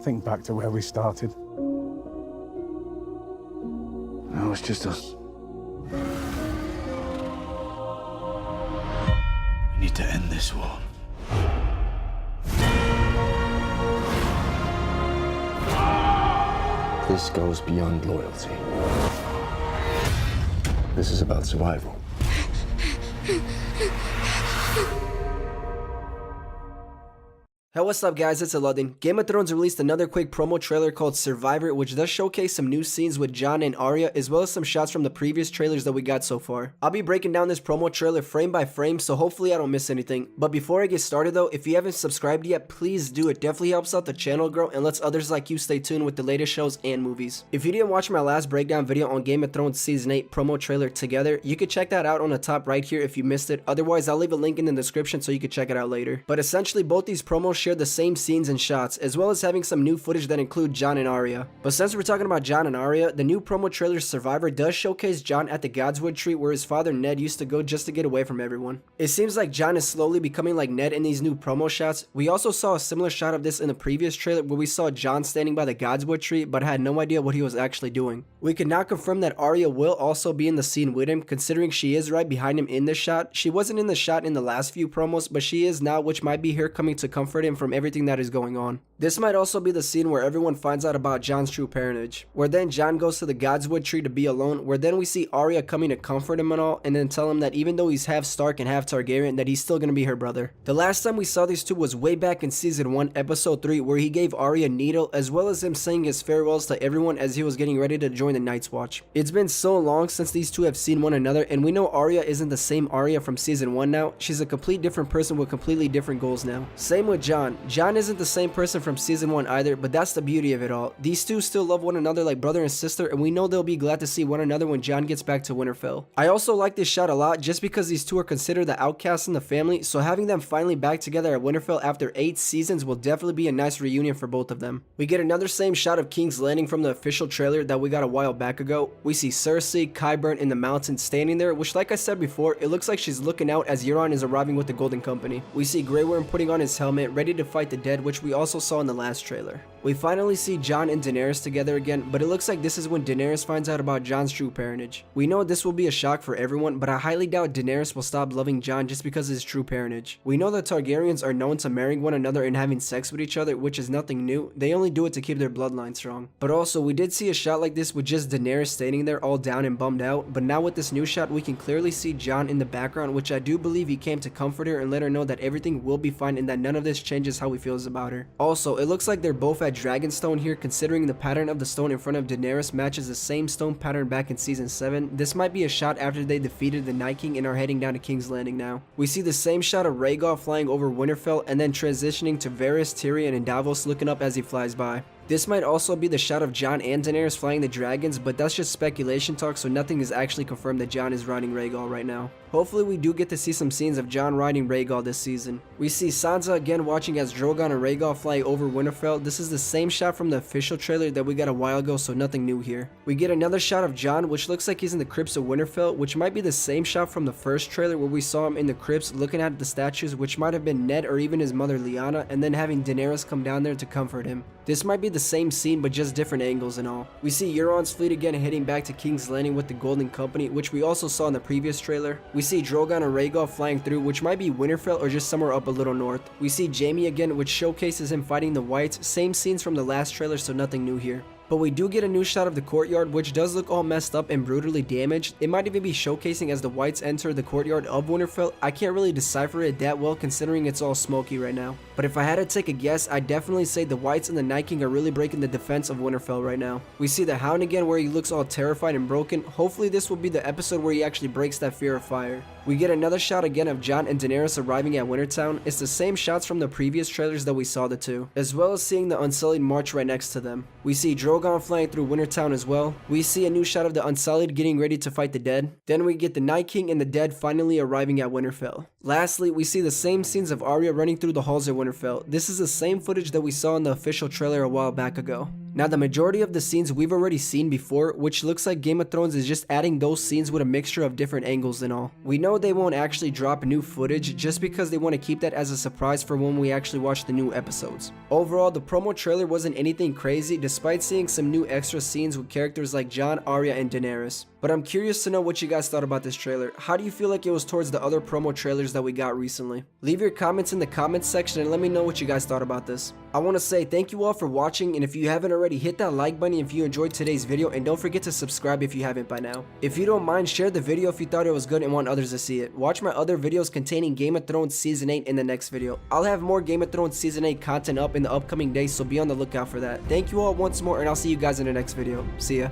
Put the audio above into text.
Think back to where we started. No, it's just us. We need to end this war. This goes beyond loyalty. This is about survival. Hey, what's up guys, it's Aladdin. Game of Thrones released another quick promo trailer called Survivor, which does showcase some new scenes with Jon and Arya, as well as some shots from the previous trailers that we got so far. I'll be breaking down this promo trailer frame by frame, so hopefully I don't miss anything. But before I get started though, if you haven't subscribed yet, please do. It definitely helps out the channel grow and lets others like you stay tuned with the latest shows and movies. If you didn't watch my last breakdown video on Game of Thrones Season 8 promo trailer Together, you could check that out on the top right here if you missed it. Otherwise, I'll leave a link in the description so you can check it out later. But essentially, both these promos share the same scenes and shots, as well as having some new footage that include Jon and Arya. But since we're talking about Jon and Arya, the new promo trailer Survivor does showcase Jon at the Godswood tree where his father Ned used to go just to get away from everyone. It seems like Jon is slowly becoming like Ned in these new promo shots. We also saw a similar shot of this in the previous trailer where we saw Jon standing by the Godswood tree but had no idea what he was actually doing. We can now confirm that Arya will also be in the scene with him, considering she is right behind him in this shot. She wasn't in the shot in the last few promos, but she is now, which might be her coming to comfort him from everything that is going on. This might also be the scene where everyone finds out about Jon's true parentage, where then Jon goes to the Godswood tree to be alone, where then we see Arya coming to comfort him and all, and then tell him that even though he's half Stark and half Targaryen, that he's still gonna be her brother. The last time we saw these two was way back in season 1 episode 3, where he gave Arya a needle, as well as him saying his farewells to everyone as he was getting ready to join the Night's Watch. It's been so long since these two have seen one another, and we know Arya isn't the same Arya from season 1 now. She's a complete different person with completely different goals now. Same with Jon. Jon isn't the same person from season 1 either, but that's the beauty of it all. These two still love one another like brother and sister, and we know they'll be glad to see one another when Jon gets back to Winterfell. I also like this shot a lot just because these two are considered the outcasts in the family, so having them finally back together at Winterfell after 8 seasons will definitely be a nice reunion for both of them. We get another same shot of King's Landing from the official trailer that we got a while back ago. We see Cersei, Qyburn in the mountains standing there, which like I said before, it looks like she's looking out as Euron is arriving with the Golden Company. We see Grey Worm putting on his helmet, ready to fight the dead, which we also saw in the last trailer. We finally see Jon and Daenerys together again, but it looks like this is when Daenerys finds out about Jon's true parentage. We know this will be a shock for everyone, but I highly doubt Daenerys will stop loving Jon just because of his true parentage. We know that Targaryens are known to marrying one another and having sex with each other, which is nothing new. They only do it to keep their bloodline strong. But also, we did see a shot like this with just Daenerys standing there all down and bummed out, but now with this new shot we can clearly see Jon in the background, which I do believe he came to comfort her and let her know that everything will be fine and that none of this changes how he feels about her. Also, it looks like they're both at Dragonstone here, considering the pattern of the stone in front of Daenerys matches the same stone pattern back in season 7. This might be a shot after they defeated the Night King and are heading down to King's Landing now. We see the same shot of Rhaegar flying over Winterfell and then transitioning to Varys, Tyrion, and Davos looking up as he flies by. This might also be the shot of Jon and Daenerys flying the dragons, but that's just speculation talk, so nothing is actually confirmed that Jon is riding Rhaegar right now. Hopefully we do get to see some scenes of Jon riding Rhaegar this season. We see Sansa again watching as Drogon and Rhaegar fly over Winterfell. This is the same shot from the official trailer that we got a while ago, so nothing new here. We get another shot of Jon, which looks like he's in the crypts of Winterfell, which might be the same shot from the first trailer where we saw him in the crypts looking at the statues, which might have been Ned or even his mother Lyanna, and then having Daenerys come down there to comfort him. This might be the same scene, but just different angles and all. We see Euron's fleet again heading back to King's Landing with the Golden Company, which we also saw in the previous trailer. We see Drogon and Rhaegar flying through, which might be Winterfell or just somewhere up a little north. We see Jaime again, which showcases him fighting the Whites. Same scenes from the last trailer, so nothing new here. But we do get a new shot of the courtyard, which does look all messed up and brutally damaged. It might even be showcasing as the Whites enter the courtyard of Winterfell. I can't really decipher it that well considering it's all smoky right now. But if I had to take a guess, I'd definitely say the Whites and the Night King are really breaking the defense of Winterfell right now. We see the Hound again where he looks all terrified and broken. Hopefully this will be the episode where he actually breaks that fear of fire. We get another shot again of Jon and Daenerys arriving at Wintertown. It's the same shots from the previous trailers that we saw the two, as well as seeing the Unsullied march right next to them. We see Drogon flying through Wintertown as well. We see a new shot of the Unsullied getting ready to fight the dead. Then we get the Night King and the dead finally arriving at Winterfell. Lastly, we see the same scenes of Arya running through the halls of Winterfell. This is the same footage that we saw in the official trailer a while back ago. Now the majority of the scenes we've already seen before, which looks like Game of Thrones is just adding those scenes with a mixture of different angles and all. We know they won't actually drop new footage just because they want to keep that as a surprise for when we actually watch the new episodes. Overall, the promo trailer wasn't anything crazy despite seeing some new extra scenes with characters like Jon, Arya, and Daenerys. But I'm curious to know what you guys thought about this trailer. How do you feel like it was towards the other promo trailers that we got recently? Leave your comments in the comments section and let me know what you guys thought about this. I want to say thank you all for watching, and if you haven't already, hit that like button if you enjoyed today's video, and don't forget to subscribe if you haven't by now. If you don't mind, share the video if you thought it was good and want others to see it. Watch my other videos containing Game of Thrones Season 8 in the next video. I'll have more Game of Thrones Season 8 content up in the upcoming days, so be on the lookout for that. Thank you all once more, and I'll see you guys in the next video. See ya.